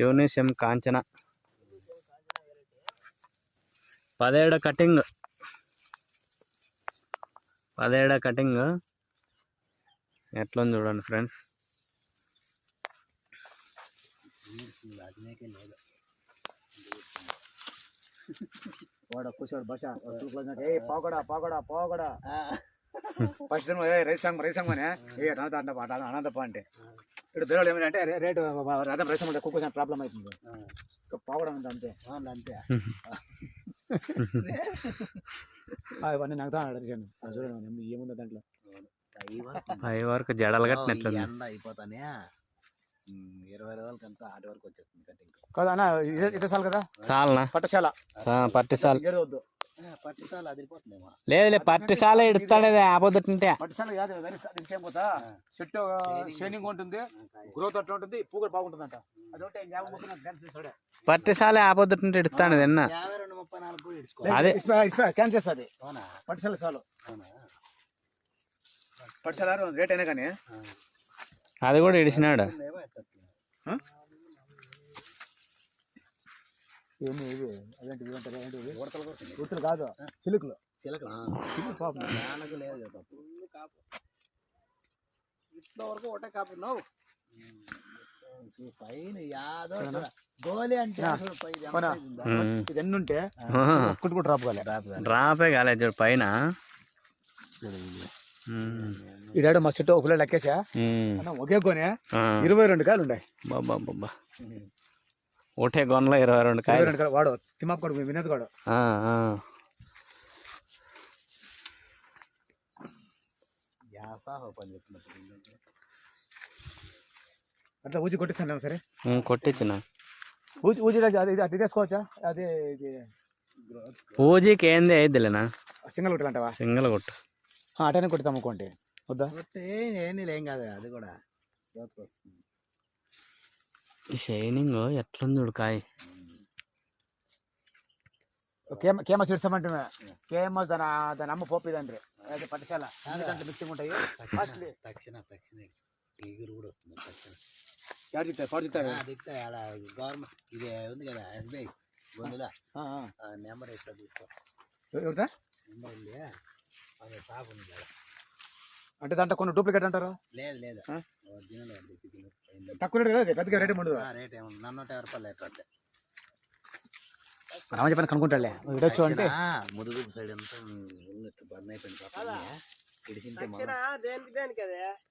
Unisem Kanchana 17 cutting 17 cutting ఎట్లుంది చూడండి friends. కూర్చోడు భాష పోగడా పోగడా పోగడా ఫస్ట్ రైసాంగ్ రైసాంగ్ అనంతప్ప అంటే ఇక్కడ బేరోడు ఏమిటంటే రేటు రథం రైసాంగ్ అంటే కుక్క ప్రాబ్లం అవుతుంది. పోగడం ఉంది అంతే అంతే. అవన్నీ నాకు అడిగాను చూడండి ఏముందో దాంట్లో. 5 వరకు జడలు కట్టినట్లు అయిపోతానే 20 రోజులకి అంతా ఆటి వరకు వచ్చేస్తుంది కటింగ్ కదా అన్న. ఇదే సాల్ కదా చాలనా పట్టశాల పట్టిసాల వద్దు పట్టిసాల అదిరిపోతుందేమో. లేదు పట్టిసాల ఎడుతాడేది ఆపోతుంటే పట్టిసాల కాదు సేమ్ పోతా చెట్టు షైనింగ్ ఉంటుంది, గ్రోత్ అట్లా ఉంటుంది, పూ కూడా బాగుంటుందంట. అదొకటి పట్టిసాల ఆపోతుంటే ఎడుతాడు ఎన్న 50-34 అదే క్యాన్ చేస్తుంది పట్టిసాల చాలు. పట్టిసాల రేట్ అయినా కానీ అది కూడా ఇడిచినాడు. ఉడతలు కాదు చిలుకలు ఇట్లా వరకు ఒకటే కాపున్నావు పైన యాదో గోలీ అంటే ఇది ఎన్ని ఉంటే ఒక్కటి కూడా డ్రాపే కాలేదు చూడు పైన. ఈ డాడీ మా చెట్టు ఒకళ్ళు లెక్కేసా ఒకే కొనే 22 కాయలు ఉన్నాయి. బాబా ఒకటే గొనలో 22 కాయలు. వాడు తిమ్మాపు కొడుకు వినోద్ గాడు అట్లా ఊజి కొట్టిస్తాను సరే కొట్టించిన ఊజీ అటు తీసుకోవచ్చా? అదే ఊజీకి ఏంది అయిద్దిలేనా సింగల్ కొట్టాలంటావా? సింగల్ కొట్టు అటనే కొట్టుతాం అనుకోండి వద్దా? ఏం కాదు అది కూడా వస్తుంది. షైనింగ్ ఎట్లుంది కాయ. కేమ చూస్తామంటే కేమ దాని అమ్మ పోపిదండ్రి అదే పట్టశాల దాంట్లో మిక్సింగ్ ఉంటాయి. తక్షణ ఎగురు కూడా వస్తుంది. గవర్నమెంట్ ఇది ఉంది కదా ఎస్బీఐ గొంతులా నెంబర్ ఎట్లా తీసుకో ఎవరిదా నెంబర్ ఉంది అదే షాప్ ఉంది కదా. అంటే దాంట్లో కొన్ని డూప్లికేట్ అంటారు? లేదు తక్కువ రేట్ కదా పెద్దగా రేట్ ఉండదు. రేట్ ఏముంది 450 రూపాయలు లీటర్. రామ చెప్పని కనుక్కుంటాలే ఇడొచ్చు అంటే ముదుగు సైడ్ అంతా ఉన్నట్టు బర్న్ అయిపోయింది.